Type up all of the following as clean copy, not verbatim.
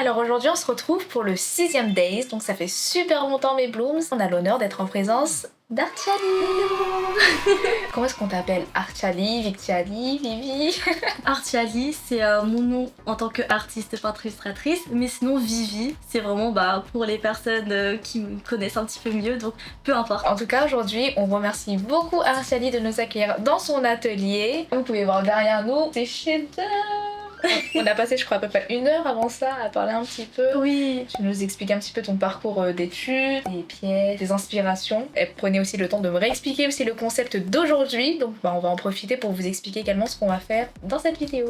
Alors aujourd'hui on se retrouve pour le 6e Days, donc ça fait super longtemps mes blooms. On a l'honneur d'être en présence d'Artiali. Comment est-ce qu'on t'appelle? Artiali, Victiali, Vivi? Artiali, c'est mon nom en tant qu'artiste peintre illustratrice, mais sinon Vivi, c'est vraiment pour les personnes qui me connaissent un petit peu mieux, donc peu importe. En tout cas aujourd'hui on remercie beaucoup Artiali de nous accueillir dans son atelier. Vous pouvez voir derrière nous, c'est chef-d'œuvre. On a passé je crois à peu près 1 heure avant ça à parler un petit peu. Oui. Tu nous expliques un petit peu ton parcours d'études, tes pièces, tes inspirations. Et prenez aussi le temps de me réexpliquer aussi le concept d'aujourd'hui. Donc on va en profiter pour vous expliquer également ce qu'on va faire dans cette vidéo.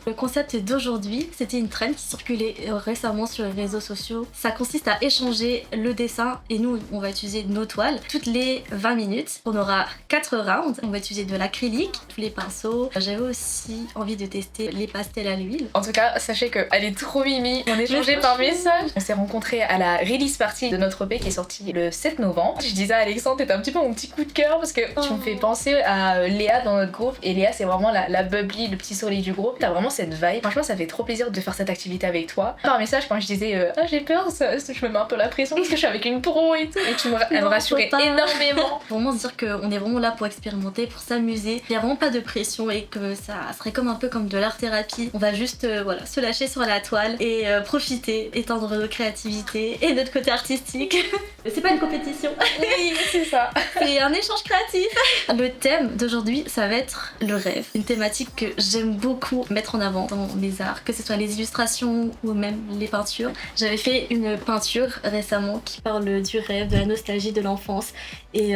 Le concept d'aujourd'hui, c'était une trend qui circulait récemment sur les réseaux sociaux. Ça consiste à échanger le dessin et nous on va utiliser nos toiles toutes les 20 minutes. On aura 4 rounds. On va utiliser de l'acrylique, tous les pinceaux. J'avais aussi envie de tester les pastels à l'huile. En tout cas, sachez qu'elle est trop mimi. On échangeait par message. On s'est rencontrés à la release party de notre EP qui est sortie le 7 novembre. Je disais à Alexandre, t'étais un petit peu mon petit coup de cœur parce que tu me fais penser à Léa dans notre groupe. Et Léa, c'est vraiment la bubbly, le petit soleil du groupe. T'as vraiment cette vibe. Franchement, ça fait trop plaisir de faire cette activité avec toi. Par message, quand je disais j'ai peur, je me mets un peu la pression parce que je suis avec une pro et tout. Et elle me rassurait énormément. Vraiment se dire qu'on est vraiment là pour expérimenter, pour s'amuser. Il n'y a vraiment pas de pression et que ça serait comme un peu comme de l'art thérapie. On va juste se lâcher sur la toile et profiter, étendre notre créativité et notre côté artistique. C'est pas une compétition. Oui, c'est ça. C'est un échange créatif. Le thème d'aujourd'hui, ça va être le rêve. Une thématique que j'aime beaucoup mettre en avant dans mes arts, que ce soit les illustrations ou même les peintures. J'avais fait une peinture récemment qui parle du rêve, de la nostalgie de l'enfance et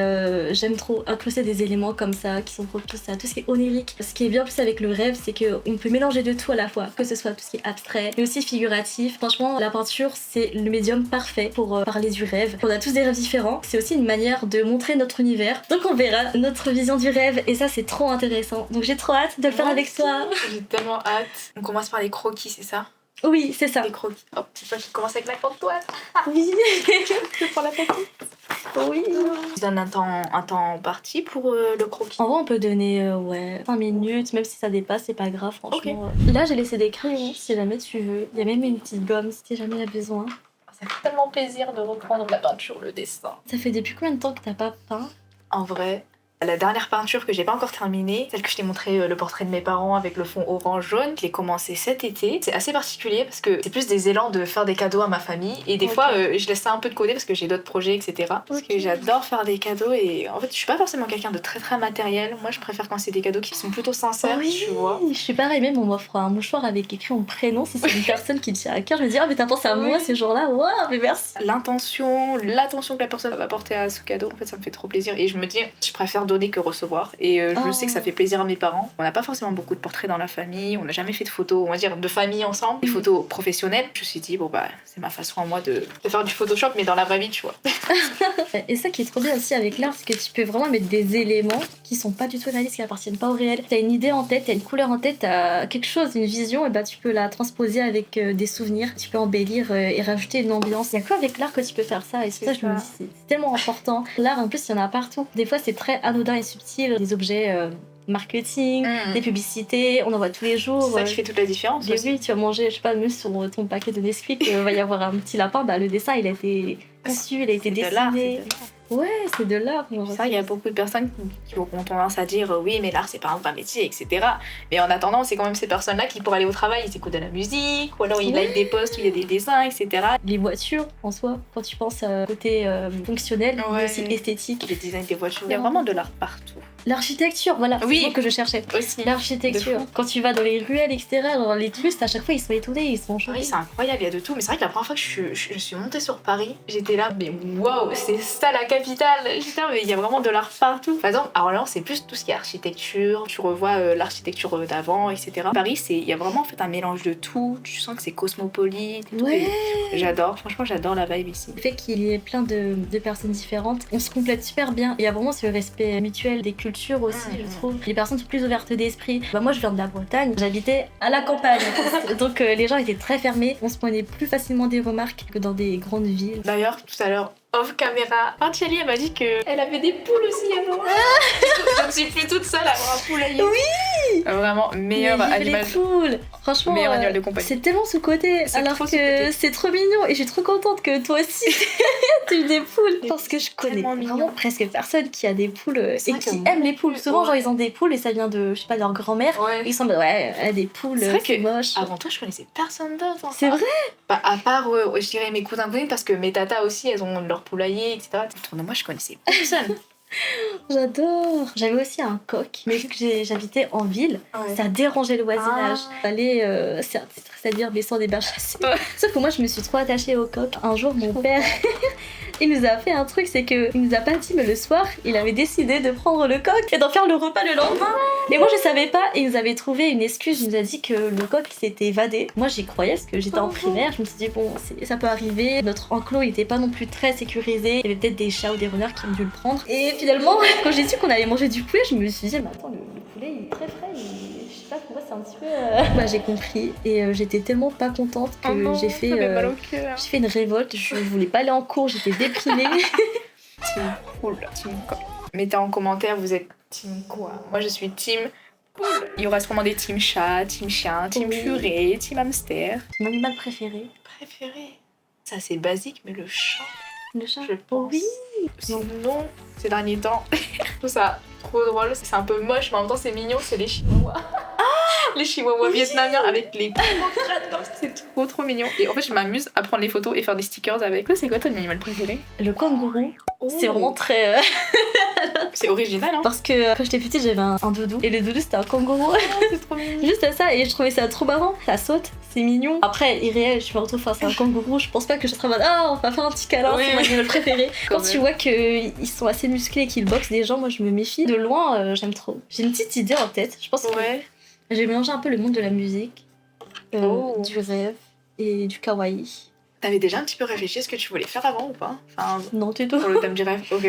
j'aime trop incruster des éléments comme ça qui sont propices à tout ce qui est onirique. Ce qui est bien plus avec le rêve, c'est qu'on peut mélanger de tout à la fois, que ce soit tout ce qui est abstrait mais aussi figuratif. Franchement, la peinture, c'est le médium parfait pour parler du rêve. On a tous des rêves différents, c'est aussi une manière de montrer notre univers. Donc on verra notre vision du rêve et ça c'est trop intéressant. Donc j'ai trop hâte de le faire avec toi. J'ai tellement hâte. On commence par les croquis, c'est ça? Oui, c'est ça. Les croquis. Hop, c'est toi qui commence avec la grande toile. Oui. Je prends la petite. Oui. Tu donnes un temps parti pour le croquis. En vrai, on peut donner 5 minutes, même si ça dépasse, c'est pas grave, franchement. Okay. Là, j'ai laissé des crayons si jamais tu veux. Il y a même une petite gomme si jamais il y a besoin. Ça fait tellement plaisir de reprendre la peinture, le dessin. Ça fait depuis combien de temps que t'as pas peint? En vrai, la dernière peinture que j'ai pas encore terminée, celle que je t'ai montré le portrait de mes parents avec le fond orange-jaune, je l'ai commencé cet été. C'est assez particulier parce que c'est plus des élans de faire des cadeaux à ma famille et des fois je laisse ça un peu de côté parce que j'ai d'autres projets, etc. Parce que j'adore faire des cadeaux et en fait je suis pas forcément quelqu'un de très très matériel. Moi je préfère quand c'est des cadeaux qui sont plutôt sincères, tu vois. Je suis pareil, même on m'offre un mouchoir avec écrit mon prénom si c'est une personne qui me tient à cœur. Je me dis mais t'as pensé à moi ces jours-là, waouh, mais merci. L'attention que la personne va porter à ce cadeau, en fait ça me fait trop plaisir et je me dis je préfère donner que recevoir. Et je sais que ça fait plaisir à mes parents. On n'a pas forcément beaucoup de portraits dans la famille, on n'a jamais fait de photos, on va dire, de famille ensemble, des photos professionnelles. Je me suis dit, c'est ma façon à moi de faire du Photoshop, mais dans la vraie vie, tu vois. Et ça qui est trop bien aussi avec l'art, c'est que tu peux vraiment mettre des éléments qui sont pas du tout réalistes, qui appartiennent pas au réel. T'as une idée en tête, t'as une couleur en tête, t'as quelque chose, une vision, et tu peux la transposer avec des souvenirs, tu peux embellir et rajouter une ambiance. Il y a quoi avec l'art que tu peux faire ça, et c'est ça je me dis, c'est tellement important. L'art, en plus, il y en a partout. Des fois, c'est très anodin et subtil. Des objets marketing, des publicités, on en voit tous les jours. C'est ça qui fait toute la différence. Oui, tu vas manger, je sais pas, même sur ton paquet de Nesquik, il va y avoir un petit lapin, le dessin il a été conçu, il a été dessiné. Ouais, c'est de l'art. Ça, il y a beaucoup de personnes qui ont tendance à dire oui, mais l'art c'est pas un vrai métier, etc. Mais en attendant, c'est quand même ces personnes-là qui, pour aller au travail, ils écoutent de la musique, ou alors ils like des posts où il y a des dessins, etc. Les voitures, en soi, quand tu penses côté fonctionnel, mais aussi esthétique. Les designs des voitures, il y a vraiment de l'art partout. L'architecture, voilà, c'est le mot que je cherchais. Aussi. L'architecture. Quand tu vas dans les ruelles, etc., dans les touristes, à chaque fois, ils sont étonnés, ils sont choqués. Oui, c'est incroyable, il y a de tout. Mais c'est vrai que la première fois que je suis montée sur Paris, j'étais là, mais waouh, c'est ça la capitale. J'étais là, mais il y a vraiment de l'art partout. Par exemple, alors là, c'est plus tout ce qui est architecture. Tu revois l'architecture d'avant, etc. Paris, il y a vraiment en fait un mélange de tout. Tu sens que c'est cosmopolite. Et ouais. Tout. J'adore, franchement, j'adore la vibe ici. Le fait qu'il y ait plein de personnes différentes, on se complète super bien. Il y a vraiment ce respect mutuel des cultures aussi, je trouve. Les personnes sont plus ouvertes d'esprit. Moi, je viens de la Bretagne, j'habitais à la campagne. Donc, les gens étaient très fermés. On se prenait plus facilement des remarques que dans des grandes villes. D'ailleurs, tout à l'heure, off caméra, Artiali, elle m'a dit qu'elle avait des poules aussi avant. Je ne suis plus toute seule à avoir un poulailler. Oui, Vraiment, meilleur Mais vive animal. les poules. Franchement, Meilleur animal de compagnie. c'est tellement sous-côté. C'est Alors trop que sous-coté. c'est trop mignon. Et je suis trop contente que toi aussi tu aies des poules. Parce que je connais tellement vraiment mignon. presque personne qui a des poules C'est et vrai que qui moi, aime les poules. Souvent, ouais. genre, ils ont des poules et ça vient de, je sais pas, leur grand-mère. Ouais. Ils sont en mode, ouais, elle a des poules, C'est vrai c'est que moche. avant toi, je connaissais personne d'autre. C'est vrai. Bah, à part, je dirais mes cousins cousines, parce que mes tatas aussi, elles ont leur poulailler, etc. Autour de moi, je connaissais personne. J'adore. J'avais aussi un coq, mais vu que j'habitais en ville, Ouais. ça dérangeait le voisinage. Ah. Fallait, c'est-à-dire descendre des berges chassées. Ouais. Sauf que moi, je me suis trop attachée au coq. Un jour, mon père, il nous a fait un truc, c'est que il nous a pas dit, mais le soir, il avait décidé de prendre le coq et d'en faire le repas le lendemain. Et moi, je savais pas, et il nous avait trouvé une excuse. Il nous a dit que le coq s'était évadé. Moi, j'y croyais parce que j'étais en primaire. Je me suis dit, bon, ça peut arriver. Notre enclos, il était pas non plus très sécurisé. Il y avait peut-être des chats ou des renards qui ont dû le prendre. Et finalement, quand j'ai su qu'on allait manger du poulet, je me suis dit, mais attends, le poulet, il est très frais. Je sais pas, pour moi, c'est un petit peu. Bah, j'ai compris. Et j'étais tellement pas contente que j'ai fait. cœur. J'ai fait une révolte, je voulais pas aller en cours, j'étais déprimée. Team poule, team coq. Mettez en commentaire, vous êtes team quoi? Moi, je suis team poule. Il y aura sûrement des team chat, team chien, team Oui. purée, team hamster. Mon animal préféré, Préféré. Ça, c'est basique, mais le chat, le chat. je pense. Oui. Sinon, ces derniers temps, je trouve ça trop drôle. C'est un peu moche, mais en même temps, c'est mignon, c'est les chihuahuas. Les chihuahuas vietnamiens avec les crêtes, c'est trop mignon. Et en fait, je m'amuse à prendre les photos et faire des stickers avec. Toi, c'est quoi ton animal préféré? Le kangourou, c'est vraiment très. C'est original, hein? Parce que quand j'étais petite, j'avais un doudou. Et le doudou, c'était un kangourou. C'est trop mignon. Juste à ça, et je trouvais ça trop marrant. Ça saute, c'est mignon. Après, irréel, je me retrouve face à un kangourou. Je pense pas que je serais en mode, ah, on va faire un petit câlin, Oui, c'est mon oui. animal préféré. Quand Quand tu vois qu'ils sont assez musclés et qu'ils boxent des gens, moi je me méfie. De loin, j'aime trop. J'ai une petite idée en tête. Je pense que Ouais. je vais mélanger un peu le monde de la musique, Oh. du rêve et du kawaii. T'avais déjà un petit peu réfléchi à ce que tu voulais faire avant ou pas? Enfin, Non, tu tout. pour le thème du rêve. Ok.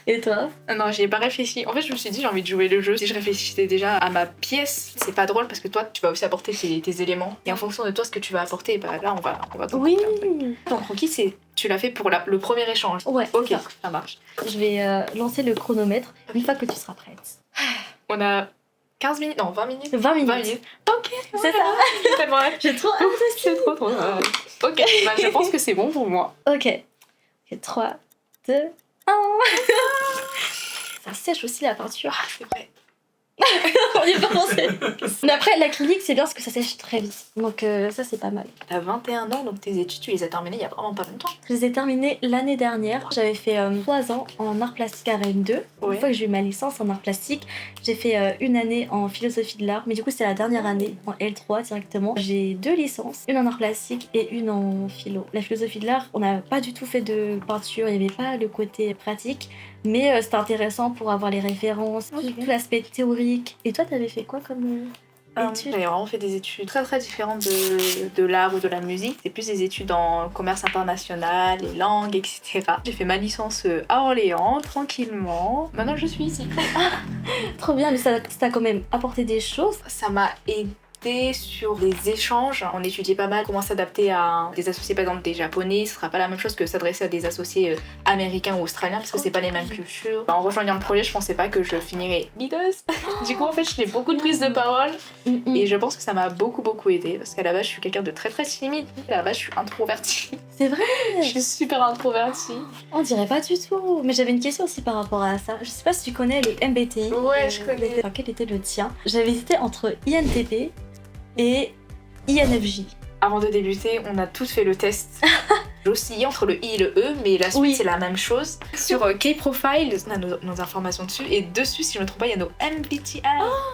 Et toi? Non, j'y ai pas réfléchi. En fait, je me suis dit, j'ai envie de jouer le jeu. Si je réfléchissais déjà à ma pièce, c'est pas drôle parce que toi, tu vas aussi apporter tes éléments. Et en fonction de toi, ce que tu vas apporter, bah là, on va Oui. concocter un truc. Ton croquis, tu l'as fait pour le premier échange. Ouais. Ok, c'est ça. ça marche. Je vais lancer le chronomètre une fois que tu seras prête. On a 15 minutes, non, 20 minutes. 20 minutes. 20 minutes. Ok, C'est ça. J'ai tellement hâte. J'ai trop hâte aussi. C'est trop hâte. Ok, bah, je pense que c'est bon pour moi. Ok. 3, 2, 1. Ça sèche aussi la peinture. Ah, c'est vrai. On y a pas pensé. Mais après, l'acrylique, c'est bien parce que ça sèche très vite. Donc ça, c'est pas mal. T'as 21 ans, donc tes études, tu les as terminées il y a vraiment pas longtemps. Je les ai terminées l'année dernière. J'avais fait 3 ans en art plastique à Rennes 2. Ouais. Une fois que j'ai eu ma licence en art plastique, j'ai fait une année en philosophie de l'art. Mais du coup, c'est la dernière année, en L3 directement. J'ai 2 licences, une en art plastique et une en philo. La philosophie de l'art, on n'a pas du tout fait de peinture, il n'y avait pas le côté pratique. Mais c'était intéressant pour avoir les références, Ok. tout l'aspect théorique. Et toi, t'avais fait quoi comme études? J'avais vraiment fait des études très différentes de l'art ou de la musique. C'est plus des études en commerce international, les langues, etc. J'ai fait ma licence à Orléans, tranquillement. Maintenant, je suis ici. Trop bien, mais ça t'a quand même apporté des choses. Ça m'a aidé sur les échanges. On étudiait pas mal comment s'adapter à des associés, par exemple des japonais. Ce sera pas la même chose que s'adresser à des associés américains ou australiens parce que c'est pas les mêmes cultures. En rejoignant le projet, je pensais pas que je finirais leaders. Du coup, en fait, je fais beaucoup de prises de parole et je pense que ça m'a beaucoup aidé parce qu'à la base, je suis quelqu'un de très timide. À la base, je suis introvertie. C'est vrai, Je suis super introvertie. on dirait pas du tout. Mais j'avais une question aussi par rapport à ça. Je sais pas si tu connais le MBTI. Ouais, je connais. Enfin, quel était le tien? J'avais hésité entre INTP et INFJ. Avant de débuter, on a tous fait le test. J'oscillais entre le I et le E, mais la suite Oui. c'est la même chose. Sur K-Profile, on a nos informations dessus, et dessus, si je me trompe pas, il y a nos MBTI.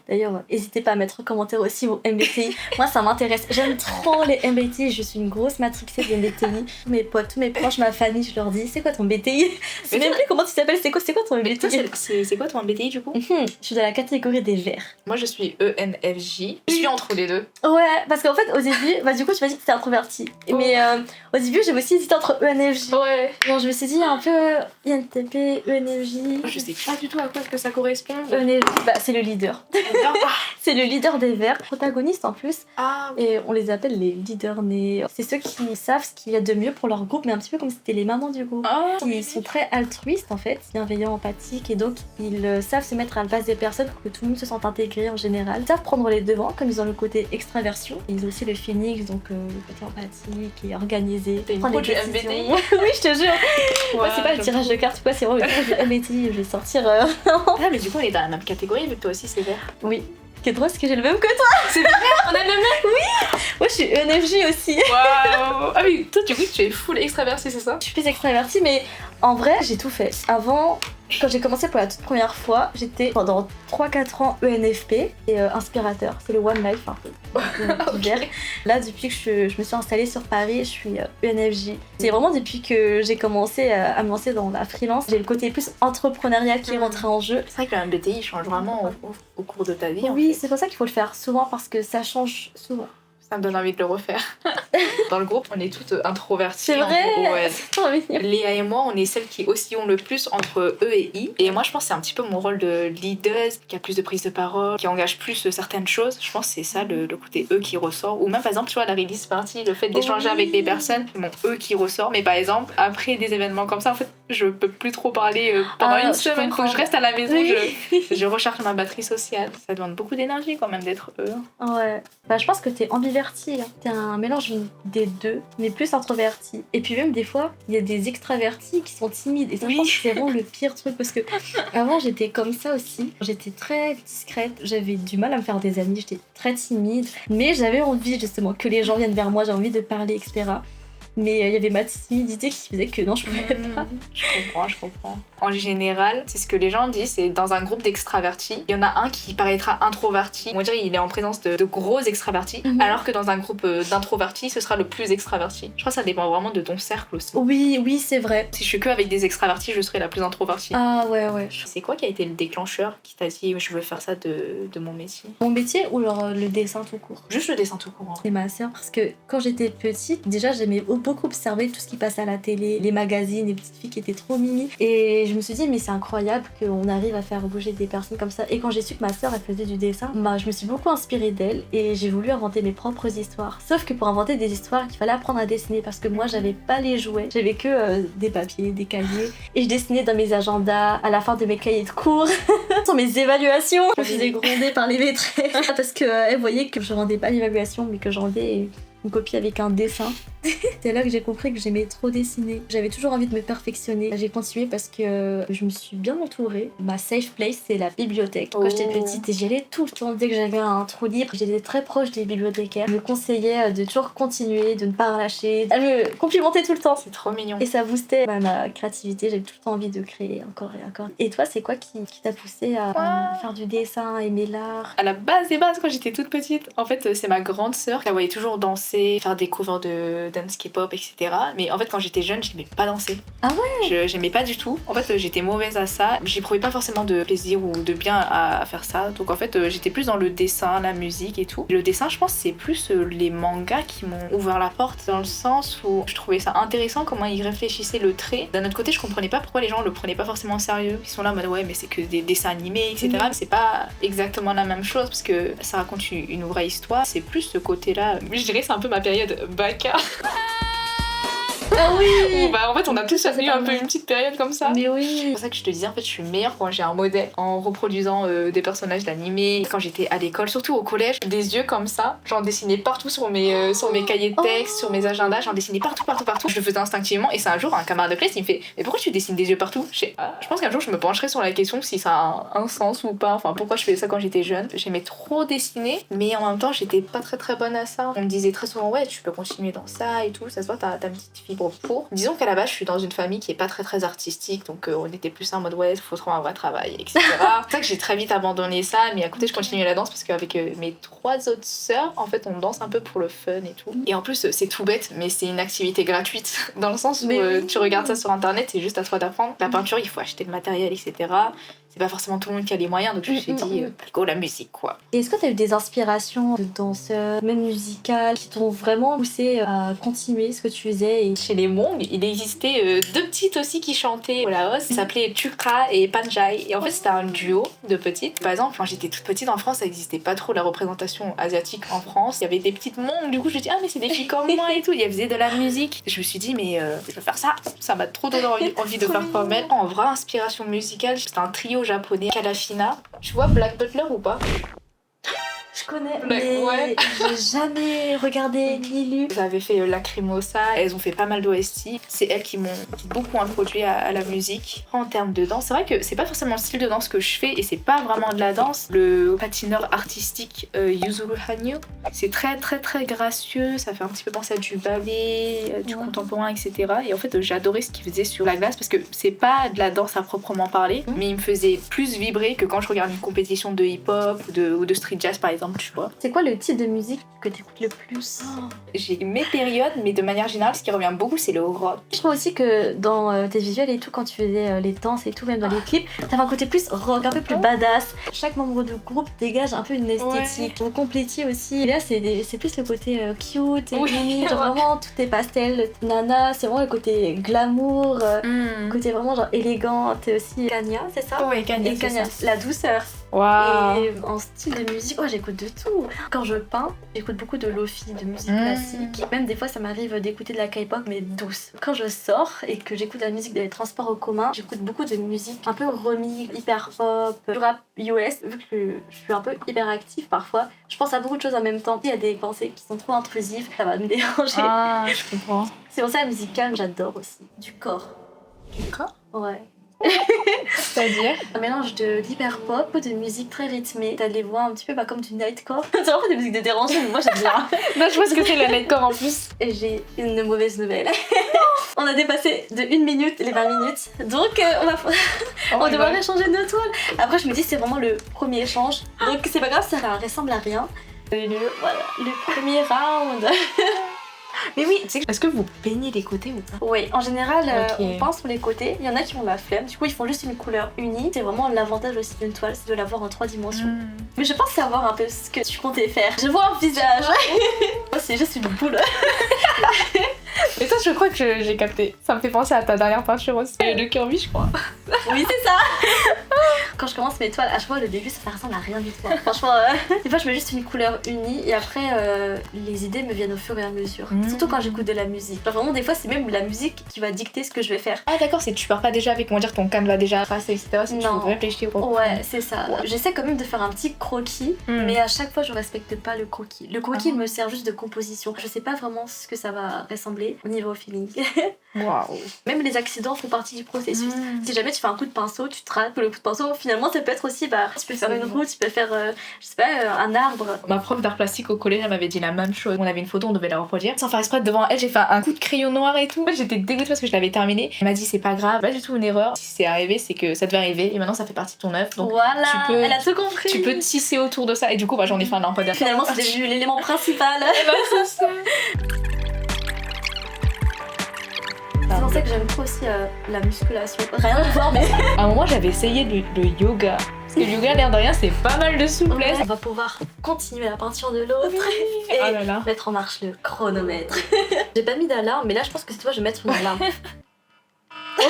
D'ailleurs, n'hésitez pas à mettre en commentaire aussi vos MBTI. Moi, ça m'intéresse. J'aime trop les MBTI. Je suis une grosse matrixée des MBTI. Mes potes, tous mes proches, ma famille, je leur dis c'est quoi ton MBTI? Je sais même plus comment tu t'appelles. C'est quoi ton Mais toi, MBTI? c'est quoi ton MBTI du coup? Je suis dans la catégorie des verts. Moi, je suis ENFJ. Je suis entre les deux. Ouais, parce qu'en fait, au début, du coup, tu m'as dit que t'étais introvertie. Oh. Mais au début, j'ai aussi hésité entre ENFJ. Ouais. Bon, je me suis dit un peu INTP, ENFJ. Je sais pas du tout à quoi est-ce que ça correspond. ENFJ, bah, c'est le leader. C'est le leader des Verts, protagoniste en plus. Ah, Et on les appelle les leaders nés. C'est ceux qui savent ce qu'il y a de mieux pour leur groupe, mais un petit peu comme si c'était les mamans du groupe. Ils sont très altruistes en fait, bienveillants, empathiques, et donc ils savent se mettre à la place des personnes pour que tout le monde se sente intégré en général. Ils savent prendre les devants, comme ils ont le côté extraversion. Ils ont aussi le phoenix, donc le côté empathique et organisé. T'es une Prendre pro des du décisions. MBTI. Oui, je te jure. Moi, c'est pas le j'avoue. tirage de cartes, quoi, c'est vraiment le tirage du MBTI. Je vais sortir. Ah, mais du coup, on est dans la même catégorie vu que toi aussi c'est vert. Oui. Ce qui est drôle, c'est que j'ai le même que toi. C'est vrai, on a le même. Moi, je suis ENFJ aussi. Waouh. Ah, mais toi, du coup, tu es full extraverti, c'est ça? Je suis plus extravertie, mais en vrai, j'ai tout fait. Avant, quand j'ai commencé pour la toute première fois, j'étais pendant 3-4 ans ENFP et inspirateur. C'est le One Life un peu. Ok. Là, depuis que je me suis installée sur Paris, je suis ENFJ. C'est vraiment depuis que j'ai commencé à me lancer dans la freelance, j'ai le côté plus entrepreneurial qui est rentré en jeu. C'est vrai que le MBTI change vraiment au cours de ta vie. en Oui, fait. c'est pour ça qu'il faut le faire souvent parce que ça change souvent. Ça me donne envie de le refaire. Dans le groupe, on est toutes introverties. C'est en vrai. gros, ouais. C'est trop mignon. Léa et moi, on est celles qui oscillons le plus entre E et I. Et moi, je pense que c'est un petit peu mon rôle de leader, qui a plus de prise de parole, qui engage plus certaines choses. Je pense que c'est ça le côté E qui ressort. Ou même, par exemple, tu vois, la release party, le fait d'échanger Oui. avec des personnes, c'est mon E qui ressort. Mais par exemple, après des événements comme ça, en fait, je peux plus trop parler pendant Ah, une je semaine. Faut que je comprends. reste à la maison, Oui. je recharge ma batterie sociale. Ça demande beaucoup d'énergie quand même d'être E. Ouais. Bah, je pense que t'es ambiverti. Hein. T'es un mélange des deux, mais plus introverti. Et puis même des fois, il y a des extravertis qui sont timides. Et ça, Oui. je pense que c'est vraiment le pire truc parce que avant, j'étais comme ça aussi. J'étais très discrète. J'avais du mal à me faire des amis. J'étais très timide. Mais j'avais envie justement que les gens viennent vers moi. J'ai envie de parler, etc. Mais il y avait ma timidité qui faisait que non, je pouvais pas. Je comprends. En général, c'est ce que les gens disent, c'est dans un groupe d'extravertis, il y en a un qui paraîtra introverti. On va dire il est en présence de gros extravertis, alors que dans un groupe d'introvertis, ce sera le plus extraverti. Je crois que ça dépend vraiment de ton cercle aussi. Oui, c'est vrai. Si je suis que avec des extravertis, je serai la plus introvertie. Ah ouais. C'est quoi qui a été le déclencheur qui t'a dit je veux faire ça de mon métier? Mon métier ou alors le dessin tout court? Juste le dessin tout court. C'est ma sœur parce que quand j'étais petite, déjà j'aimais beaucoup observer tout ce qui passait à la télé, les magazines, les petites filles qui étaient trop mimi. Et je me suis dit mais c'est incroyable qu'on arrive à faire bouger des personnes comme ça. Et quand j'ai su que ma sœur elle faisait du dessin, bah je me suis beaucoup inspirée d'elle et j'ai voulu inventer mes propres histoires. Sauf que pour inventer des histoires, il fallait apprendre à dessiner parce que moi j'avais pas les jouets, j'avais que des papiers, des cahiers et je dessinais dans mes agendas, à la fin de mes cahiers de cours, sur mes évaluations. Je me faisais gronder par les maîtresses parce que elles voyaient que je rendais pas l'évaluation mais que je rendais une copie avec un dessin. C'est là que j'ai compris que j'aimais trop dessiner. J'avais toujours envie de me perfectionner. J'ai continué parce que je me suis bien entourée. Ma safe place, c'est la bibliothèque. Quand j'étais petite, j'y allais tout le temps. Dès que j'avais un trou libre, j'étais très proche des bibliothécaires. Elle me conseillait de toujours continuer, de ne pas relâcher. Elle me complimentait tout le temps. C'est trop mignon. Et ça boostait ma créativité. J'avais tout le temps envie de créer encore et encore. Et toi, c'est quoi qui t'a poussé à faire du dessin, à aimer l'art? À la base des bases, quand j'étais toute petite, en fait, c'est ma grande sœur qui la voyait toujours danser, faire des covers de dance K-pop, etc. Mais en fait, quand j'étais jeune, j'aimais pas danser. Ah ouais? J'aimais pas du tout. En fait, j'étais mauvaise à ça. J'éprouvais pas forcément de plaisir ou de bien à faire ça. Donc en fait, j'étais plus dans le dessin, la musique et tout. Le dessin, je pense, c'est plus les mangas qui m'ont ouvert la porte dans le sens où je trouvais ça intéressant comment ils réfléchissaient le trait. D'un autre côté, je comprenais pas pourquoi les gens le prenaient pas forcément au sérieux. Ils sont là en mode ouais, mais c'est que des dessins animés, etc. Mais c'est pas exactement la même chose parce que ça raconte une vraie histoire. C'est plus ce côté-là. Je dirais que c'est un peu ma période Baka. Ah oui! Où, bah, en fait, on a tous eu un peu une petite période comme ça. Mais oui! C'est pour ça que je te disais, en fait, je suis meilleure quand j'ai un modèle en reproduisant des personnages d'animé. Quand j'étais à l'école, surtout au collège, des yeux comme ça, j'en dessinais partout sur mes cahiers de texte, sur mes agendas, j'en dessinais partout. Je le faisais instinctivement et c'est un jour un camarade de classe qui me fait mais pourquoi tu dessines des yeux partout? Je pense qu'un jour je me pencherai sur la question si ça a un sens ou pas, enfin pourquoi je faisais ça quand j'étais jeune. J'aimais trop dessiner mais en même temps j'étais pas très bonne à ça. On me disait très souvent ouais tu peux continuer dans ça et tout, ça se voit t'as une petite fibre pour. Disons qu'à la base je suis dans une famille qui est pas très artistique donc on était plus en mode ouais faut trouver un vrai travail etc. C'est pour ça que j'ai très vite abandonné ça mais à côté je continuais la danse parce qu'avec mes 3 autres sœurs en fait on danse un peu pour le fun et tout. Et en plus c'est tout bête mais c'est une activité gratuite dans le sens où tu regardes ça sur internet c'est juste à toi d'apprendre. La peinture il faut acheter le matériel etc. c'est pas forcément tout le monde qui a les moyens, donc je me suis dit, go la musique quoi. Et est-ce que tu as eu des inspirations de danseurs, même musicales, qui t'ont vraiment poussé à continuer ce que tu faisais Chez les Hmong, il existait deux petites aussi qui chantaient au Laos. Ça s'appelait Chukra et Panjai. Et en fait, c'était un duo de petites. Par exemple, quand j'étais toute petite en France, ça n'existait pas trop la représentation asiatique en France. Il y avait des petites Hmong, du coup, je me dis, ah, mais c'est des filles comme moi et tout. Elles faisaient de la musique. Je me suis dit, mais je vais faire ça. Ça m'a trop donné envie de faire comme elle. En vraie inspiration musicale, c'était un trio japonais, Kalafina. Tu vois Black Butler ou pas? Je connais, mais j'ai jamais regardé ni lu. Elles avaient fait Lacrimosa, elles ont fait pas mal d'OST. C'est elles qui m'ont beaucoup introduit à la musique. En termes de danse, c'est vrai que c'est pas forcément le style de danse que je fais et c'est pas vraiment de la danse. Le patineur artistique Yuzuru Hanyu, c'est très très très gracieux, ça fait un petit peu penser à du ballet, du contemporain, etc. Et en fait, j'ai adoré ce qu'il faisait sur la glace parce que c'est pas de la danse à proprement parler, mais il me faisait plus vibrer que quand je regarde une compétition de hip-hop ou de street jazz par exemple. Tu vois. C'est quoi le type de musique que t'écoutes le plus? J'ai mes périodes, mais de manière générale, ce qui revient beaucoup, c'est le rock. Je trouve aussi que dans tes visuels et tout, quand tu faisais les danses et tout, même dans les clips, t'avais un côté plus rock, un peu plus badass. Chaque membre du groupe dégage un peu une esthétique. Vous complétiez aussi. Et là, c'est plus le côté cute et mimi, genre vraiment tout est pastel. Nana, c'est vraiment le côté glamour, côté vraiment genre élégant. T'es aussi Kanya, c'est ça? Oui, Kanya, c'est ça. La douceur. Wow. Et en style de musique, j'écoute de tout. Quand je peins, j'écoute beaucoup de lofi, de musique classique. Même des fois, ça m'arrive d'écouter de la K-pop, mais douce. Quand je sors et que j'écoute de la musique des transports en commun, j'écoute beaucoup de musique un peu remix, hyper pop, du rap US. Vu que je suis un peu hyper active parfois, je pense à beaucoup de choses en même temps. Il y a des pensées qui sont trop intrusives, ça va me déranger. Ah, je comprends. C'est pour ça la musique calme, j'adore aussi. Du corps. Du corps? Ouais. C'est-à-dire un mélange de l'hyper pop, de musique très rythmée. T'as des voix un petit peu comme du nightcore. C'est vraiment des musiques de déranger, mais moi j'aime bien. Non, je vois ce que c'est le nightcore en plus. Et j'ai une mauvaise nouvelle. On a dépassé de 1 minute les 20 minutes. Donc on devrait changer de toile. Après je me dis c'est vraiment le premier échange. Donc c'est pas grave, ça ressemble à rien. Voilà, le premier round. Mais oui, est-ce que vous peignez les côtés ou pas? Oui, en général, on peint sur les côtés. Il y en a qui ont la flemme, du coup ils font juste une couleur unie. C'est vraiment l'avantage aussi d'une toile, c'est de l'avoir en 3 dimensions. Mais je pense savoir un peu ce que tu comptais faire. Je vois un visage. Moi c'est juste une boule. Mais toi, je crois que j'ai capté. Ça me fait penser à ta dernière peinture aussi. Le Kirby, je crois. Oui, c'est ça. Quand je commence mes toiles, à chaque fois, le début, ça ressemble à rien du tout. Franchement, des fois, je mets juste une couleur unie et après, les idées me viennent au fur et à mesure. Surtout quand j'écoute de la musique. Genre, vraiment, des fois, c'est même la musique qui va dicter ce que je vais faire. Ah, d'accord, tu pars pas déjà avec, comment dire, ton canevas déjà tracé, etc. Si tu réfléchir. Ouais, c'est ça. Ouais. J'essaie quand même de faire un petit croquis, mais à chaque fois, je respecte pas le croquis. Le croquis me sert juste de composition. Je sais pas vraiment ce que ça va ressembler au niveau feeling. Waouh. Même les accidents font partie du processus. Si jamais tu fais un coup de pinceau, tu te rates le coup de pinceau, finalement ça peut être aussi, tu peux faire une route, tu peux faire, je sais pas, un arbre. Ma prof d'art plastique au collège, elle m'avait dit la même chose. On avait une photo, on devait la reproduire. Sans faire exprès, devant elle, j'ai fait un coup de crayon noir et tout. J'étais dégoûtée parce que je l'avais terminé. Elle m'a dit c'est pas grave, pas du tout une erreur. Si c'est arrivé, c'est que ça devait arriver et maintenant ça fait partie de ton œuvre. Donc voilà, elle a tout compris. Tu peux tisser autour de ça et du coup, j'en ai fait un lampadaire. Finalement, c'est devenu l'élément principal. C'est ça. C'est pour ça que j'aime trop aussi la musculation. Rien à voir, mais. À un moment, j'avais essayé le yoga. Parce que le yoga, l'air de rien, c'est pas mal de souplesse. On va pouvoir continuer la peinture de l'autre et mettre en marche le chronomètre. J'ai pas mis d'alarme, mais là, je pense que c'est toi, je vais mettre une alarme. Oh non,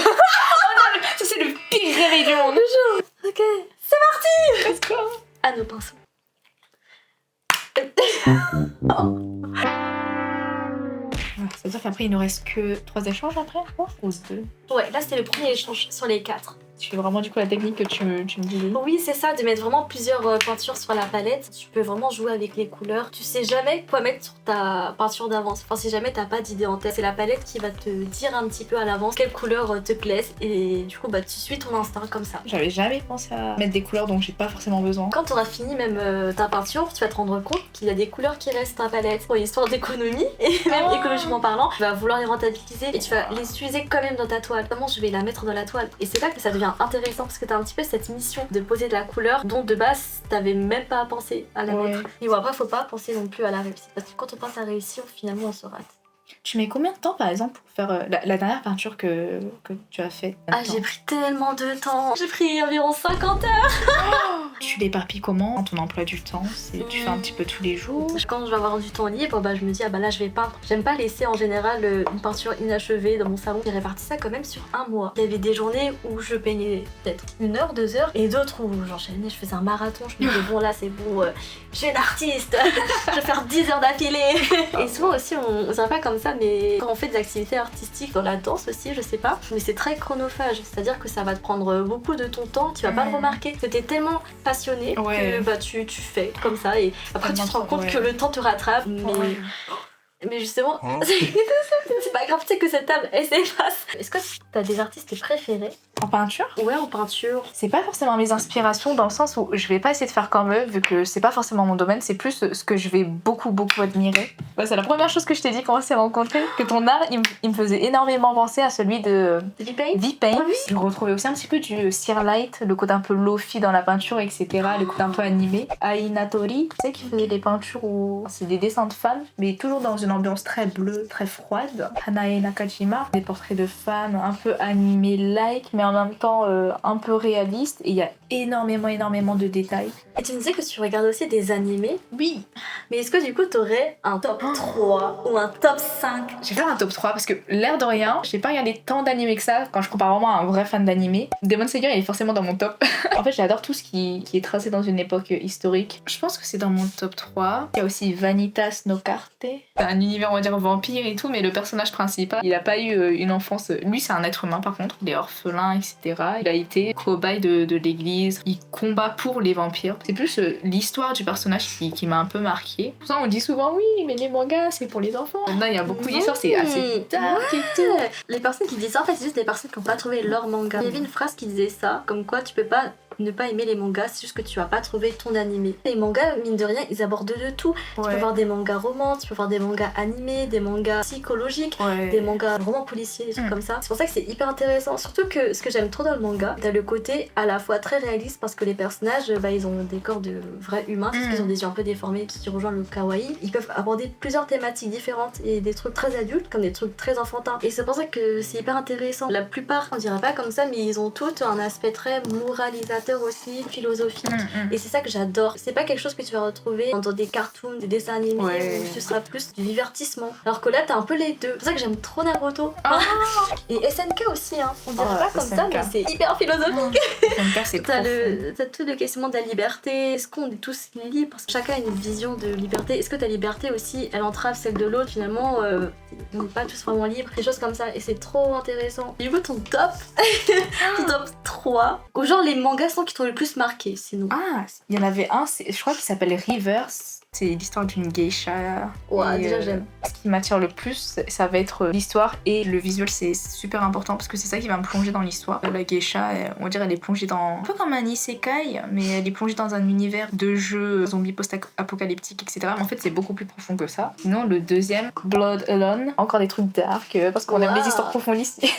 ça c'est le pire réveil du monde. Ok, c'est parti. Let's go. À nos pinceaux. Ça veut dire qu'après il nous reste que 3 échanges après, ou 2? Ouais, là c'est le premier échange sur les 4. Tu fais vraiment du coup la technique que tu me disais? Oui, c'est ça, de mettre vraiment plusieurs peintures sur la palette. Tu peux vraiment jouer avec les couleurs. Tu sais jamais quoi mettre sur ta peinture d'avance. Enfin, si jamais t'as pas d'idée en tête, c'est la palette qui va te dire un petit peu à l'avance quelle couleur te plaise. Et du coup, tu suis ton instinct comme ça. J'avais jamais pensé à mettre des couleurs dont j'ai pas forcément besoin. Quand t'auras fini même ta peinture, tu vas te rendre compte qu'il y a des couleurs qui restent dans ta palette. Pour une histoire d'économie, et même écologiquement parlant, tu vas vouloir les rentabiliser et tu vas les utiliser quand même dans ta toile. Comment je vais la mettre dans la toile? Et c'est là que ça devient intéressant parce que t'as un petit peu cette mission de poser de la couleur dont de base t'avais même pas pensé à la mettre. Et bon, après faut pas penser non plus à la réussite parce que quand on pense à réussir, finalement on se rate. Tu mets combien de temps par exemple pour faire la dernière peinture que tu as faite? J'ai pris tellement de temps. J'ai pris environ 50 heures. Tu l'éparpilles comment dans ton emploi du temps? Tu fais un petit peu tous les jours? Quand je vais avoir du temps libre, je me dis là je vais peindre. J'aime pas laisser en général une peinture inachevée dans mon salon. J'ai réparti ça quand même sur un mois. Il y avait des journées où je peignais peut-être 1 heure, 2 heures et d'autres où j'enchaînais, je faisais un marathon. Je me disais bon là c'est bon, je suis une artiste, je vais faire 10 heures d'affilée. Et souvent aussi on dirait pas comme ça mais quand on fait des activités artistiques, dans la danse aussi je sais pas, mais c'est très chronophage. C'est-à-dire que ça va te prendre beaucoup de ton temps, tu vas pas le remarquer. Que t'es tellement passionné que tu fais comme ça et après tu te rends compte que le temps te rattrape mais justement c'est pas grave, tu sais que cette table elle s'efface. Est-ce que t'as des artistes préférés en peinture? Ouais, en peinture. C'est pas forcément mes inspirations dans le sens où je vais pas essayer de faire comme eux vu que c'est pas forcément mon domaine, c'est plus ce que je vais beaucoup admirer. C'est la première chose que je t'ai dit quand on s'est rencontrés, que ton art il me faisait énormément penser à celui de V-Paint. Oui. Je retrouvais aussi un petit peu du Searlight, le côté un peu lofi dans la peinture, etc. Le côté un peu animé. Ainatori, tu sais, qui faisait des peintures où c'est des dessins de femmes, mais toujours dans une ambiance très bleue, très froide. Hanae Nakajima, des portraits de femmes un peu animés-like, mais en même temps un peu réalistes. Et il y a énormément de détails. Et tu me disais que tu regardes aussi des animés. Oui. Mais est-ce que du coup t'aurais un top 3 ou un top 5? Je vais faire un top 3 parce que l'air de rien, j'ai pas regardé tant d'animés que ça quand je compare vraiment à un vrai fan d'animé. Demon Slayer il est forcément dans mon top. En fait j'adore tout ce qui est tracé dans une époque historique. Je pense que c'est dans mon top 3. Il y a aussi Vanitas no Carte. C'est un univers on va dire vampire et tout, mais le personnage principal il a pas eu une enfance. Lui c'est un être humain par contre, il est orphelin etc. Il a été cobaye de l'église, il combat pour les vampires. C'est plus l'histoire du personnage qui m'a un peu marquée. Pour ça on dit souvent oui mais les mangas c'est pour les enfants. Maintenant il y a beaucoup d'histoires, c'est assez dark et tout. Les personnes qui disent ça en fait c'est juste des personnes qui n'ont pas trouvé leur manga. Il y avait une phrase qui disait ça, comme quoi tu peux pas ne pas aimer les mangas, c'est juste que tu vas pas trouver ton animé. Les mangas, mine de rien, ils abordent de tout. Tu peux voir des mangas romans, tu peux voir des mangas animés, des mangas psychologiques, des mangas romans policiers, des trucs comme ça. C'est pour ça que c'est hyper intéressant. Surtout que ce que j'aime trop dans le manga, t'as le côté à la fois très réaliste parce que les personnages, ils ont des corps de vrais humains, parce qu'ils ont des yeux un peu déformés qui rejoignent le kawaii. Ils peuvent aborder plusieurs thématiques différentes et des trucs très adultes comme des trucs très enfantins. Et c'est pour ça que c'est hyper intéressant. La plupart, on dirait pas comme ça, mais ils ont tous un aspect très moralisateur aussi, philosophique. Et c'est ça que j'adore. C'est pas quelque chose que tu vas retrouver dans des cartoons, des dessins animés où ce sera plus du divertissement. Alors que là, t'as un peu les deux. C'est pour ça que j'aime trop Naruto. Et SNK aussi, hein. On dirait pas comme ça, mais c'est hyper philosophique. SNK, c'est t'as tout le questionnement de la liberté. Est-ce qu'on est tous libres? Parce que chacun a une vision de liberté. Est-ce que ta liberté aussi, elle entrave celle de l'autre? Finalement, on n'est pas tous vraiment libres. Des choses comme ça. Et c'est trop intéressant. Du coup, ton top ton top 3 ou genre les mangas qui t'ont le plus marqué sinon? Il y en avait un, je crois qu'il s'appelle Rivers. C'est l'histoire d'une geisha. Déjà j'aime. Ce qui m'attire le plus, ça va être l'histoire et le visuel, c'est super important parce que c'est ça qui va me plonger dans l'histoire. La geisha, on dirait elle est plongée dans... un peu comme un isekai, mais elle est plongée dans un univers de jeux zombies post-apocalyptiques, etc. Mais en fait, c'est beaucoup plus profond que ça. Sinon, le deuxième, Blood Alone. Encore des trucs dark, parce qu'on aime les histoires profondes ici.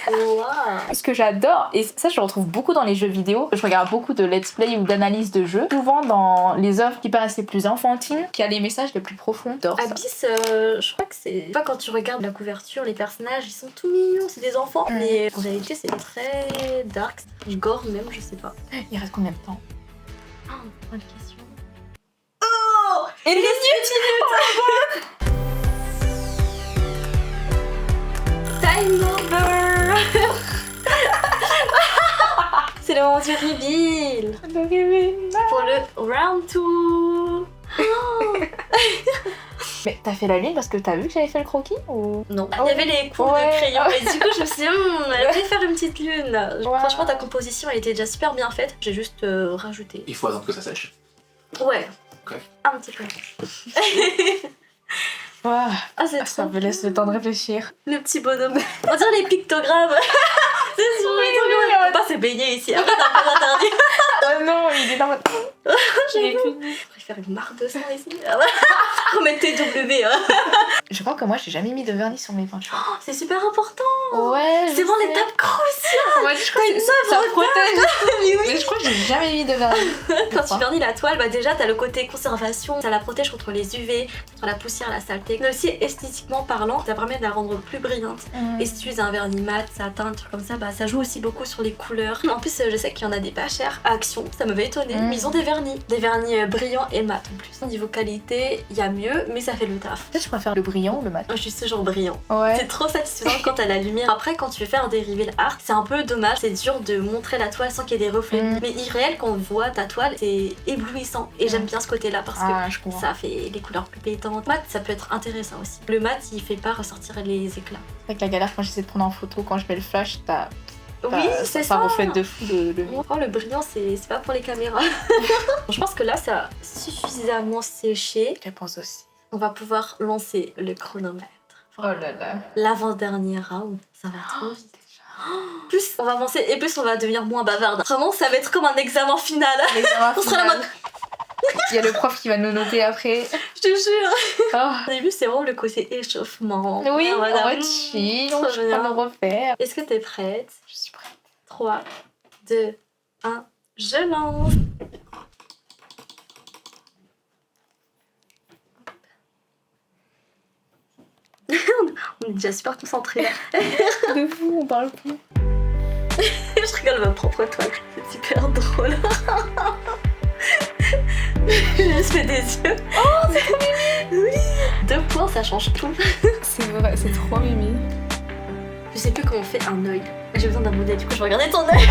Ce que j'adore, et ça je le retrouve beaucoup dans les jeux vidéo, je regarde beaucoup de let's play ou d'analyse de jeux, souvent dans les œuvres qui paraissent les plus enfantines, qui a les messages les plus profonds. Abyss, je crois que c'est... Pas quand tu regardes la couverture, les personnages, ils sont tout mignons, c'est des enfants, mais en réalité c'est très dark, gore même, je sais pas. Il reste combien de temps? Bonne question. Et les minutes. Time over. C'est le moment du reveal. Pour le round 2. Mais t'as fait la lune parce que t'as vu que j'avais fait le croquis ou... Non, il y avait les cours de crayon et du coup je me suis dit elle voulait faire une petite lune. Franchement ta composition elle était déjà super bien faite, j'ai juste rajouté. Il faut attendre que ça sèche. Ouais. Ok. Un petit peu. Ça me laisse le temps de réfléchir. Le petit bonhomme. On dirait les pictogrammes. C'est sûr, c'est baigné ici. Après t'as pas interdit. Oh non, il est dans J'ai plus. Je préfère une marque de sang ici. Remettre TW. Je crois que moi j'ai jamais mis de vernis sur mes peintures. Oh, c'est super important. Ouais. C'est vraiment l'étape cruciale. Ouais, je crois que ça protège. Mais je crois que j'ai jamais mis de vernis. Quand tu vernis la toile, bah déjà t'as le côté conservation, ça la protège contre les UV, contre la poussière, la saleté. Mais aussi esthétiquement parlant, ça permet de la rendre plus brillante. Et si tu utilises un vernis mat, satin, un truc comme ça, bah ça joue aussi beaucoup sur les couleurs. En plus, je sais qu'il y en a des pas chers à Action, ça m'avait étonné. Mais ils ont des vernis brillants et mat en plus. Au niveau qualité, il y a mieux, mais ça fait le taf. Peut-être je préfère le brillant ou le mat. Moi, je suis ce genre brillant. Ouais. C'est trop satisfaisant quand t'as la lumière. Après, quand tu veux faire des reveal art, c'est un peu dommage, c'est dur de montrer la toile sans qu'il y ait des reflets. Mais irréel, quand on voit ta toile, c'est éblouissant. Et j'aime bien ce côté-là parce que ça fait les couleurs plus pétantes. Mat, ça peut être intéressant aussi. Le mat, il fait pas ressortir les éclats. C'est vrai que la galère quand j'essaie de prendre en photo, quand je mets le flash, Oui, c'est ça. Ça reflète de fou le Oh, le brillant, c'est pas pour les caméras. Je pense que là, ça a suffisamment séché. Je pense aussi. On va pouvoir lancer le chronomètre. Oh là là. L'avant-dernier round, ça va trop vite. Plus on va avancer et plus on va devenir moins bavarde. Vraiment, ça va être comme un examen final. On sera là en mode... Il y a le prof qui va nous noter après. Je te jure. Oh. Au début, c'est vraiment le côté échauffement. Oui, voilà. on va chill, on va le refaire. Est-ce que t'es prête? Je suis prête. 3, 2, 1, je lance. On est déjà super concentrés là. De fou, on parle plus. Je rigole ma propre toile, c'est super drôle. Je fais des yeux. Oh, c'est trop mimi. Oui. 2 points, ça change tout. C'est vrai, c'est trop mimi. Je sais plus comment on fait un œil. J'ai besoin d'un modèle, du coup je vais regarder ton œil.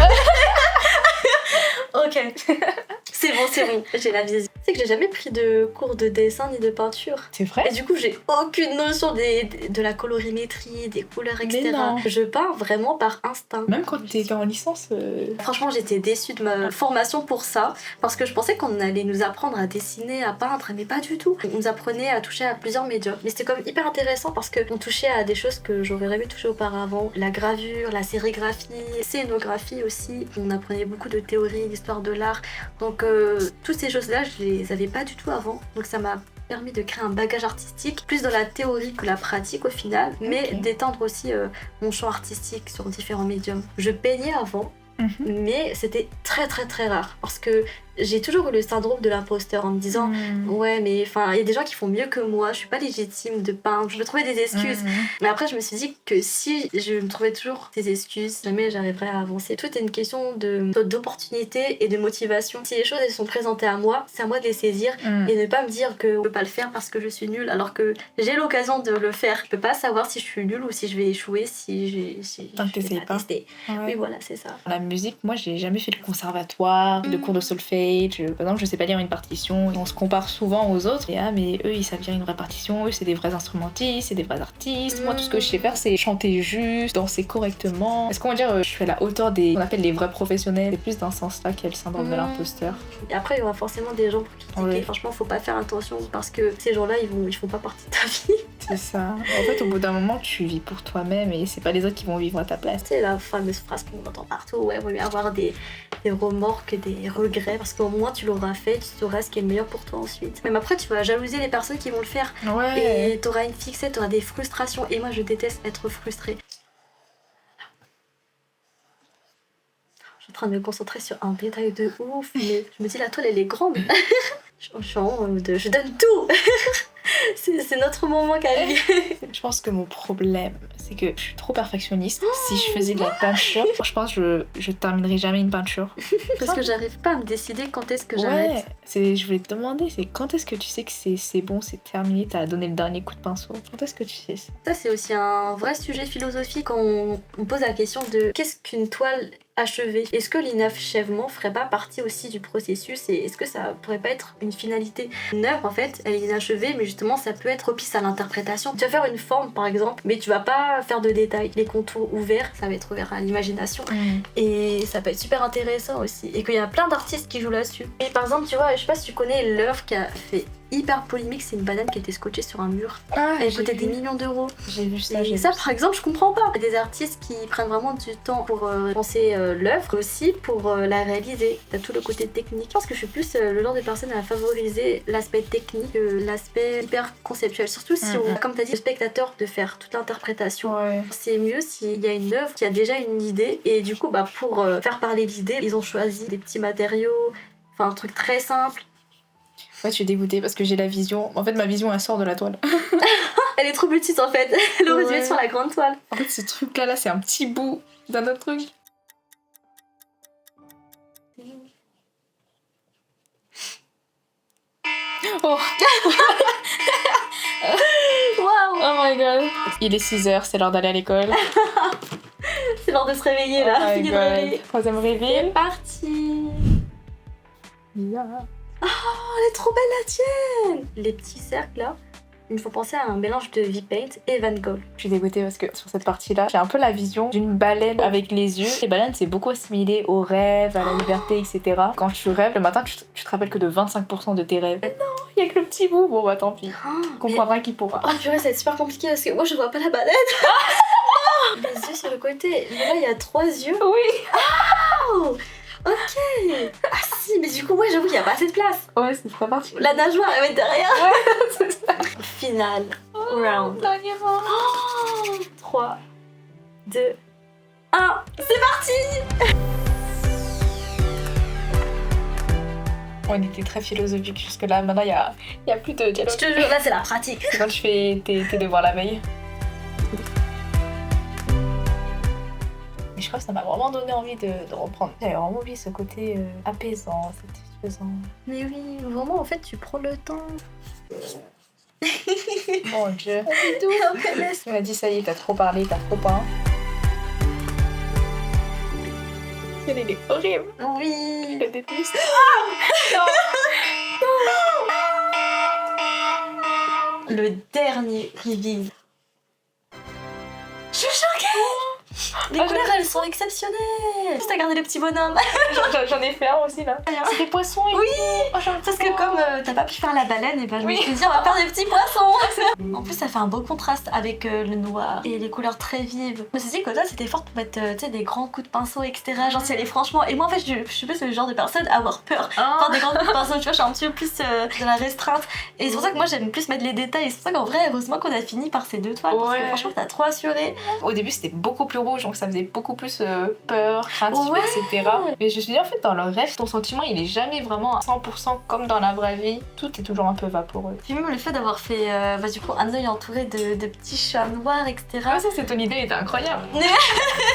Ok. C'est bon, j'ai la vision. C'est que j'ai jamais pris de cours de dessin ni de peinture. C'est vrai? Et du coup, j'ai aucune notion de la colorimétrie, des couleurs, etc. Non. Je peins vraiment par instinct. Même quand tu étais en licence. Franchement, j'étais déçue de ma formation pour ça, parce que je pensais qu'on allait nous apprendre à dessiner, à peindre, mais pas du tout. On nous apprenait à toucher à plusieurs médias. Mais c'était comme hyper intéressant parce qu'on touchait à des choses que j'aurais jamais touché auparavant. La gravure, la sérigraphie, scénographie aussi. On apprenait beaucoup de théorie, d'histoire de l'art. Donc toutes ces choses-là, je les avais pas du tout avant. Donc ça m'a permis de créer un bagage artistique, plus dans la théorie que la pratique au final, mais d'étendre aussi mon champ artistique sur différents médiums. Je peignais avant, mais c'était très très très rare parce que j'ai toujours eu le syndrome de l'imposteur en me disant ouais mais enfin il y a des gens qui font mieux que moi, je suis pas légitime de peindre, je me trouvais des excuses. Mais après je me suis dit que si je me trouvais toujours des excuses, jamais j'arriverais à avancer. Tout est une question d'opportunité et de motivation. Si les choses elles sont présentées à moi, c'est à moi de les saisir et ne pas me dire que je peux pas le faire parce que je suis nulle alors que j'ai l'occasion de le faire. Je peux pas savoir si je suis nulle ou si je vais échouer Tant que t'essayes pas. Oui voilà c'est ça. La musique, moi j'ai jamais fait de conservatoire, de cours de solfège. Par exemple, je sais pas lire une partition. On se compare souvent aux autres. Et mais eux ils savent lire une vraie partition, eux c'est des vrais instrumentistes, c'est des vrais artistes. Moi tout ce que je sais faire c'est chanter juste, danser correctement. Est-ce qu'on va dire je suis à la hauteur des qu'on appelle les vrais professionnels? C'est plus dans ce sens-là qu'il y a le syndrome de l'imposteur. Et après il y aura forcément des gens pour critiquer. Franchement faut pas faire attention parce que ces gens-là ils font pas partie de ta vie. C'est ça. En fait au bout d'un moment tu vis pour toi-même et c'est pas les autres qui vont vivre à ta place. C'est la fameuse phrase qu'on entend partout. Ouais, vaut mieux avoir des remords que des regrets parce qu'au moins tu l'auras fait, tu sauras ce qui est le meilleur pour toi ensuite. Même après tu vas jalouser les personnes qui vont le faire. Et t'auras une fixette, t'auras des frustrations et moi je déteste être frustrée. Je suis en train de me concentrer sur un détail de ouf, mais je me dis la toile elle est grande. Je donne tout. C'est notre moment Camille. Je pense que mon problème c'est que je suis trop perfectionniste. Si je faisais de la peinture, je pense que je terminerais jamais une peinture. Parce que j'arrive pas à me décider quand est-ce que j'arrête. Je voulais te demander, c'est quand est-ce que tu sais que c'est bon, c'est terminé, t'as donné le dernier coup de pinceau? Quand est-ce que tu sais ça? Ça c'est aussi un vrai sujet philosophique quand on pose la question de qu'est-ce qu'une toile achevée? Est-ce que l'inachèvement ferait pas partie aussi du processus et est-ce que ça pourrait pas être une finalité? Une œuvre en fait elle est inachevée mais justement ça peut être propice à l'interprétation. Tu vas faire une forme par exemple mais tu vas pas faire de détails. Les contours ouverts ça va être ouvert à l'imagination et ça peut être super intéressant aussi et qu'il y a plein d'artistes qui jouent là-dessus. Et par exemple tu vois je sais pas si tu connais l'œuvre qui a fait hyper polémique, c'est une banane qui était scotchée sur un mur. Ah, Elle coûtait des millions d'euros. J'ai vu ça, Et ça, par exemple, je comprends pas. Il y a des artistes qui prennent vraiment du temps pour penser l'œuvre, aussi pour la réaliser. T'as tout le côté technique. Je pense que je suis plus le genre de personne à favoriser l'aspect technique que l'aspect hyper conceptuel. Surtout si, comme t'as dit, le spectateur de faire toute l'interprétation. Ouais. C'est mieux s'il y a une œuvre qui a déjà une idée. Et du coup, bah, pour faire parler l'idée, ils ont choisi des petits matériaux, enfin un truc très simple. Ouais, je suis dégoûtée parce que j'ai la vision. En fait, ma vision, elle sort de la toile. Elle est trop petite en fait. Elle aurait dû être sur la grande toile. En fait, ce truc-là, là, c'est un petit bout d'un autre truc. Oh. Waouh! Oh my god. Il est 6h, c'est l'heure d'aller à l'école. C'est l'heure de se réveiller là. Oh my Fini de god. réveiller. Troisième réveil. C'est parti! Yeah. Oh, elle est trop belle la tienne! Les petits cercles là, ils me font penser à un mélange de V-Paint et Van Gogh. Je suis dégoûtée parce que sur cette partie-là, j'ai un peu la vision d'une baleine avec les yeux. Les baleines, c'est beaucoup assimilé aux rêves, à la liberté, etc. Quand tu rêves, le matin, tu te rappelles que de 25% de tes rêves. Non, il y a que le petit bout. Bon, bah tant pis. On comprendra qui pourra. Oh purée, ça va être super compliqué parce que moi je vois pas la baleine. Les yeux sur le côté. Mais là, il y a 3 yeux. Oui. Oh, ok. Ah si, mais du coup, ouais, j'avoue qu'il y a pas assez de place. Ouais, c'est très parti. La nageoire, elle va être derrière. Ouais, c'est ça. Final round. Dernier round. 3, 2, 1. C'est parti! On était très philosophique jusque-là. Maintenant, il y a plus de dialogue. Je te jure, là, c'est la pratique. C'est quand je fais tes devoirs la veille. Mais je crois que ça m'a vraiment donné envie de reprendre. J'avais vraiment oublié ce côté apaisant, satisfaisant. Mais oui, vraiment, en fait, tu prends le temps. Mon dieu. Il m'a dit ça y est, t'as trop parlé, t'as trop peint. Il est horrible. Oui. Je le déteste. Le dernier reveal. Je suis choquée. Les couleurs, elles sont exceptionnelles. Juste à garder les petits bonhommes. J'en ai fait un aussi là. C'est des poissons et Oui. tout. Oh, Parce que comme t'as pas pu faire la baleine, et ben je me Oui. suis dit on va faire des petits poissons. En plus ça fait un beau contraste avec le noir et les couleurs très vives. Je me suis dit que là c'était fort pour mettre des grands coups de pinceau etc. Genre si elle est franchement... Et moi en fait je suis plus le genre de personne à avoir peur. Faire des grands coups de pinceau, tu vois, je suis un petit peu plus de la restreinte. Et c'est pour ça que moi j'aime plus mettre les détails. Et c'est pour ça qu'en vrai heureusement qu'on a fini par ces 2 toiles. Parce que franchement t'as trop assuré. Au début c'était beaucoup plus rouge donc ça faisait beaucoup plus peur, craintif, Ouais. etc. Mais je me suis dit en fait dans le rêve ton sentiment il est jamais vraiment à 100% comme dans la vraie vie. Tout est toujours un peu vaporeux. Puis même le fait d'avoir fait du coup un œil entouré de petits chats noirs etc. Ah ça c'est ton idée était incroyable.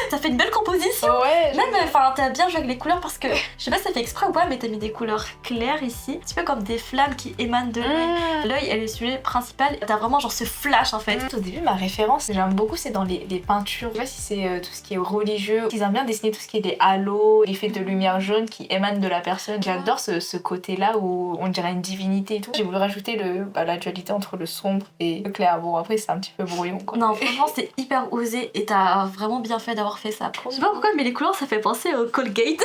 Ça fait une belle composition. Ouais. Même, enfin, t'as bien joué avec les couleurs parce que je sais pas si ça fait exprès ou pas, mais t'as mis des couleurs claires ici, un petit peu comme des flammes qui émanent de l'œil. L'œil est le sujet principal, t'as vraiment genre ce flash en fait. Au début, ma référence, j'aime beaucoup, c'est dans les peintures. Je sais pas si c'est tout ce qui est religieux. Ils aiment bien dessiner tout ce qui est des halos, l'effet de lumière jaune qui émane de la personne. J'adore ce côté-là où on dirait une divinité et tout. J'ai voulu rajouter la dualité entre le sombre et le clair. Bon, après, c'est un petit peu brouillon quoi. Non, franchement, c'est hyper osé et t'as vraiment bien fait d'avoir fait ça. Je sais pas pourquoi, mais les couleurs, ça fait penser au Colgate.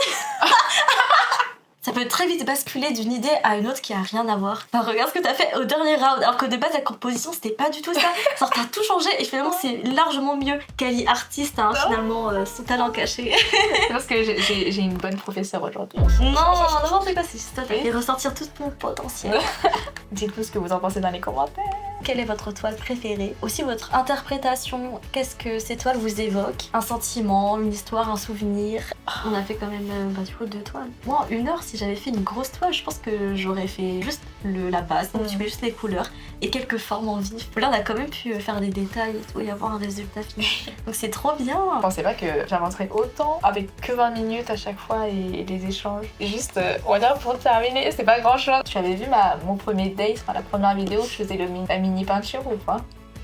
Ça peut très vite basculer d'une idée à une autre qui a rien à voir. Enfin, regarde ce que t'as fait au dernier round, alors que de base la composition c'était pas du tout ça. Genre t'as tout changé et finalement c'est largement mieux. Kali artiste, hein, finalement son talent caché. C'est parce que j'ai une bonne professeure aujourd'hui. Non, n'importe quoi, c'est juste toi. Et ressortir tout ton potentiel. Dites-nous ce que vous en pensez dans les commentaires. Quelle est votre toile préférée? Aussi votre interprétation, qu'est-ce que ces toiles vous évoquent? Un sentiment, une histoire, un souvenir. On a fait quand même du coup 2 toiles. Moi en 1 heure, si j'avais fait une grosse toile, je pense que j'aurais fait juste la base, donc tu mets juste les couleurs et quelques formes en vif. Là on a quand même pu faire des détails et tout et avoir un résultat final. Donc c'est trop bien. Je pensais pas que j'avancerais autant avec que 20 minutes à chaque fois et les échanges. Et juste, on va dire pour terminer, c'est pas grand chose. Tu avais vu mon premier date, enfin, la première vidéo où je faisais la mini peinture ou pas?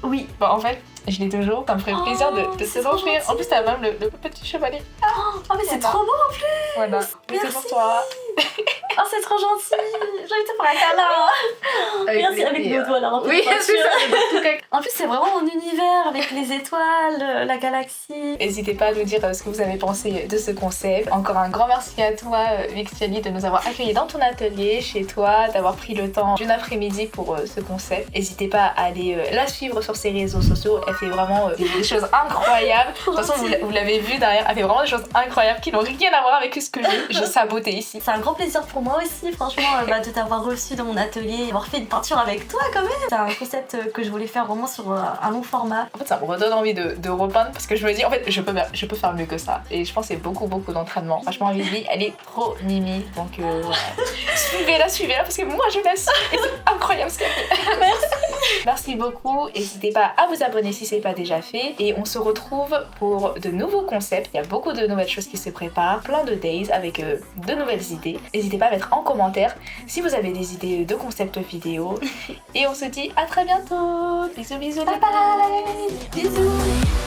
Oui. Bah en fait, je l'ai toujours, ça me ferait plaisir de te l'offrir. En plus t'as même le petit chevalier. Oh mais c'est trop beau en plus. Voilà, mais c'est pour toi. Oh, c'est trop gentil. J'ai envie de te faire un câlin. Merci avec nos doigts là. Oui, c'est ça. En plus, c'est vraiment mon univers avec les étoiles, la galaxie. N'hésitez pas à nous dire ce que vous avez pensé de ce concept. Encore un grand merci à toi, Vixiali, de nous avoir accueillis dans ton atelier, chez toi, d'avoir pris le temps d'une après-midi pour ce concept. N'hésitez pas à aller la suivre sur ses réseaux sociaux. Elle fait vraiment des choses incroyables. De toute façon, vous l'avez vu derrière, elle fait vraiment des choses incroyables qui n'ont rien à voir avec ce que j'ai saboté ici. C'est un grand plaisir pour moi aussi, franchement, de t'avoir reçu dans mon atelier, d'avoir fait une peinture avec toi quand même. C'est un concept que je voulais faire vraiment sur un long format. En fait, ça me redonne envie de repeindre parce que je me dis, en fait, je peux faire mieux que ça. Et je pense que c'est beaucoup d'entraînement. Franchement, Vivi, elle est trop mimi. Donc, voilà. Suivez-la parce que moi, je la suis. Et c'est incroyable ce qu'elle fait. Merci. Merci beaucoup. N'hésitez pas à vous abonner si ce n'est pas déjà fait. Et on se retrouve pour de nouveaux concepts. Il y a beaucoup de nouvelles choses qui se préparent. Plein de days avec de nouvelles idées. N'hésitez pas à mettre en commentaire si vous avez des idées de concepts vidéo. Et on se dit à très bientôt. Bisous, bisous. Bye bye. Bisous.